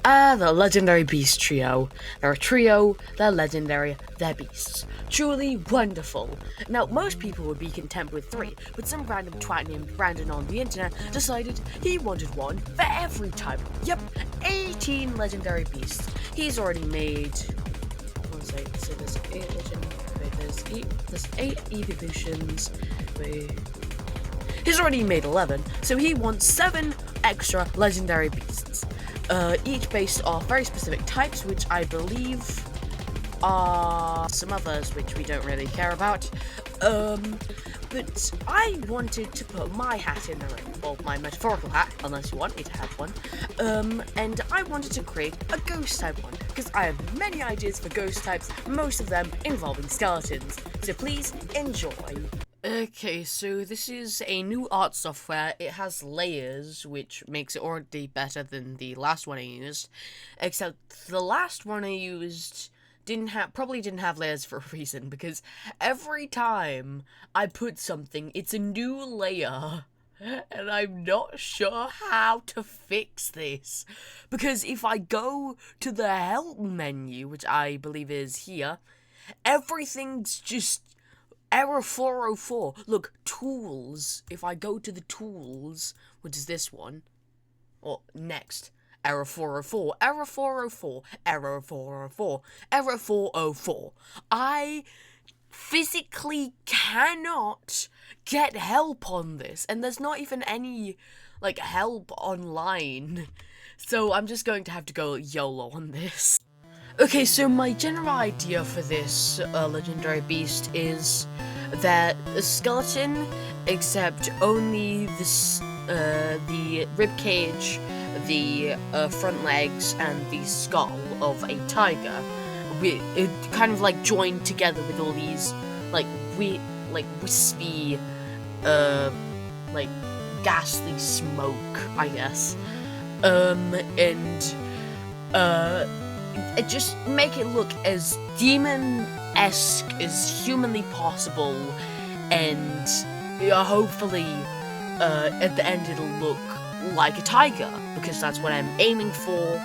The legendary beast trio. They're a trio, they're legendary, they're beasts. Truly wonderful. Now, most people would be content with 3, but some random twat named Brandon on the internet decided he wanted one for every type. Yep, 18 legendary beasts. He's already made... Let's say, so there's 8 there's 8 evolutions. He's already made 11, so he wants 7 extra legendary beasts. Each based off very specific types, which I believe are some others which we don't really care about. But I wanted to put my hat in the ring, well, my metaphorical hat, unless you want me to have one, and I wanted to create a ghost type one, because I have many ideas for ghost types, most of them involving skeletons, so please enjoy. Okay, so this is a new art software. It has layers, which makes it already better than the last one I used, except the last one I used probably didn't have layers for a reason, because every time I put something, it's a new layer, and I'm not sure how to fix this, because if I go to the help menu, which I believe is here, everything's just error 404. Look, tools. If I go to the tools, which is this one, or next, error 404, error 404, error 404, error 404. I physically cannot get help on this, and there's not even any, like, help online. So I'm just going to have to go YOLO on this. Okay, so my general idea for this legendary beast is that a skeleton, except only the rib cage, the front legs, and the skull of a tiger, it kind of like joined together with all these wispy, like ghastly smoke, I guess, it just make it look as demon-esque as humanly possible, and hopefully at the end it'll look like a tiger, because that's what I'm aiming for.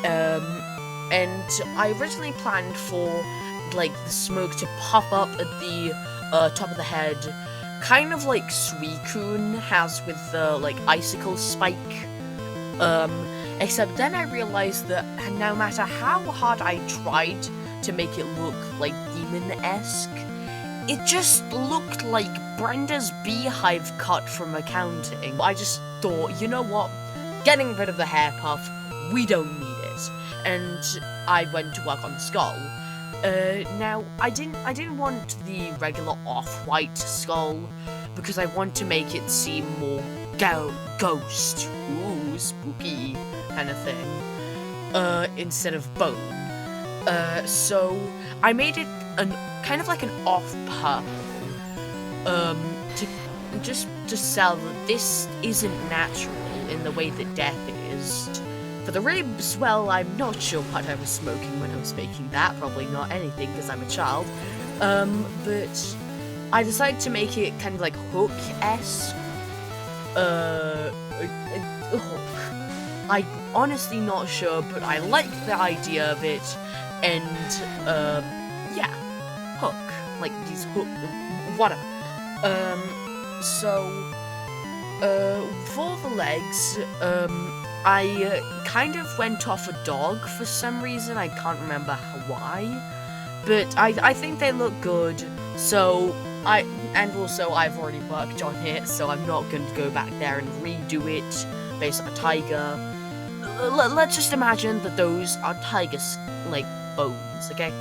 And I originally planned for like the smoke to pop up at the top of the head, kind of like Suicune has with the like icicle spike. Except then I realized that no matter how hard I tried to make it look like demon-esque, it just looked like Brenda's beehive cut from accounting. I just thought, you know what? Getting rid of the hair puff, we don't need it. And I went to work on the skull. Now, I didn't want the regular off-white skull, because I want to make it seem more ghost, ooh, spooky kind of thing, instead of bone. So I made it kind of like an off purple, to sell that this isn't natural in the way that death is. For the ribs, well, I'm not sure what I was smoking when I was making that, probably not anything because I'm a child, but I decided to make it kind of like Hook-esque. Hook. I'm honestly not sure, but I like the idea of it, and, yeah, Hook. Like, these hook, whatever. For the legs, I kind of went off a dog for some reason, I can't remember why, but I think they look good, so also I've already worked on it, so I'm not going to go back there and redo it based on a tiger. Let's just imagine that those are tiger's, like, bones, okay?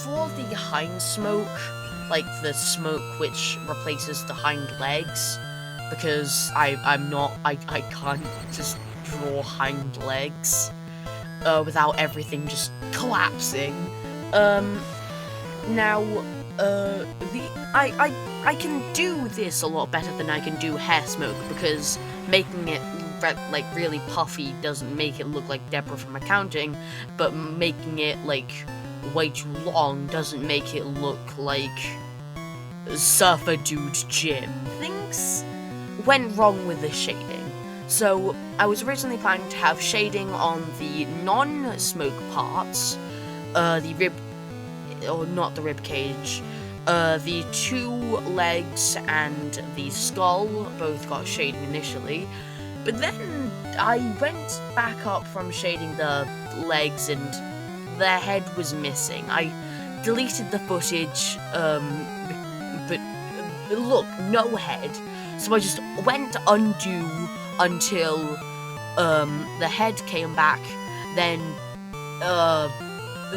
For the hind smoke, like the smoke which replaces the hind legs, because I can't just draw hind legs without everything just collapsing. Now, I can do this a lot better than I can do hair smoke, because making it like really puffy doesn't make it look like Deborah from accounting, but making it like way too long doesn't make it look like Surfer Dude Jim. Things went wrong with the shading, So I was originally planning to have shading on the non-smoke parts, the rib, or not the rib cage, the two legs and the skull both got shading initially, but then I went back up from shading the legs and the head was missing. I deleted the footage, but look, no head. So I just went undo until the head came back, then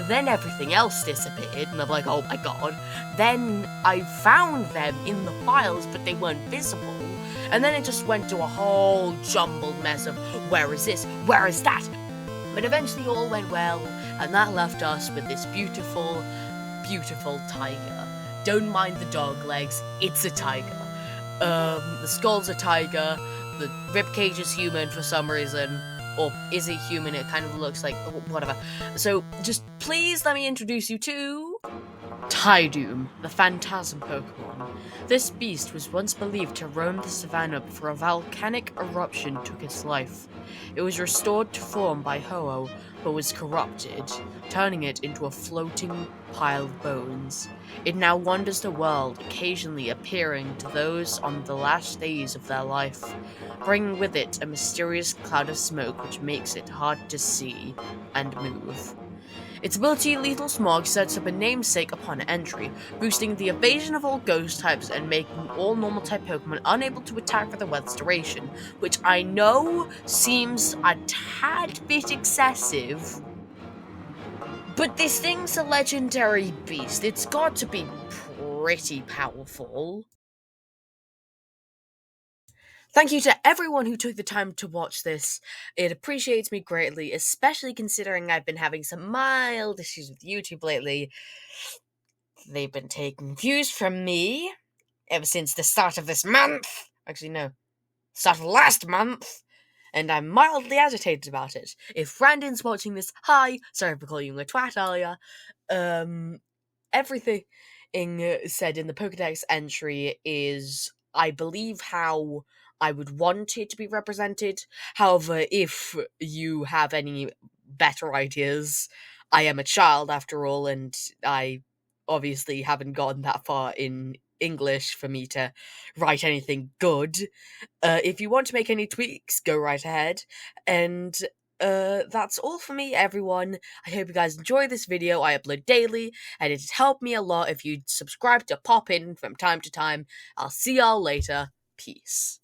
everything else disappeared, and I'm like, oh my god. Then I found them in the files, but they weren't visible. And then it just went to a whole jumbled mess of, where is this? Where is that? But eventually all went well, and that left us with this beautiful, beautiful tiger. Don't mind the dog legs, it's a tiger. The skull's a tiger, the ribcage is human for some reason, or is it human? It kind of looks like, whatever. So, just please let me introduce you to Tydoom, the Phantasm Pokemon. This beast was once believed to roam the savannah before a volcanic eruption took its life. It was restored to form by Ho-Oh, but was corrupted, turning it into a floating pile of bones. It now wanders the world, occasionally appearing to those on the last days of their life, bringing with it a mysterious cloud of smoke which makes it hard to see and move. Its ability Lethal Smog sets up a namesake upon entry, boosting the evasion of all ghost types and making all normal type Pokemon unable to attack for the weather's duration, which I know seems a tad bit excessive, but this thing's a legendary beast. It's got to be pretty powerful. Thank you to everyone who took the time to watch this. It appreciates me greatly, especially considering I've been having some mild issues with YouTube lately. They've been taking views from me ever since the start of this month. Actually, no, start of last month. And I'm mildly agitated about it. If Brandon's watching this, hi, sorry for calling you a twat earlier. Everything said in the Pokedex entry is, I believe, how I would want it to be represented. However, if you have any better ideas, I am a child after all, and I obviously haven't gotten that far in English for me to write anything good. If you want to make any tweaks, go right ahead. And that's all for me, everyone. I hope you guys enjoy this video. I upload daily, and it'd help me a lot if you'd subscribe to pop in from time to time. I'll see y'all later. Peace.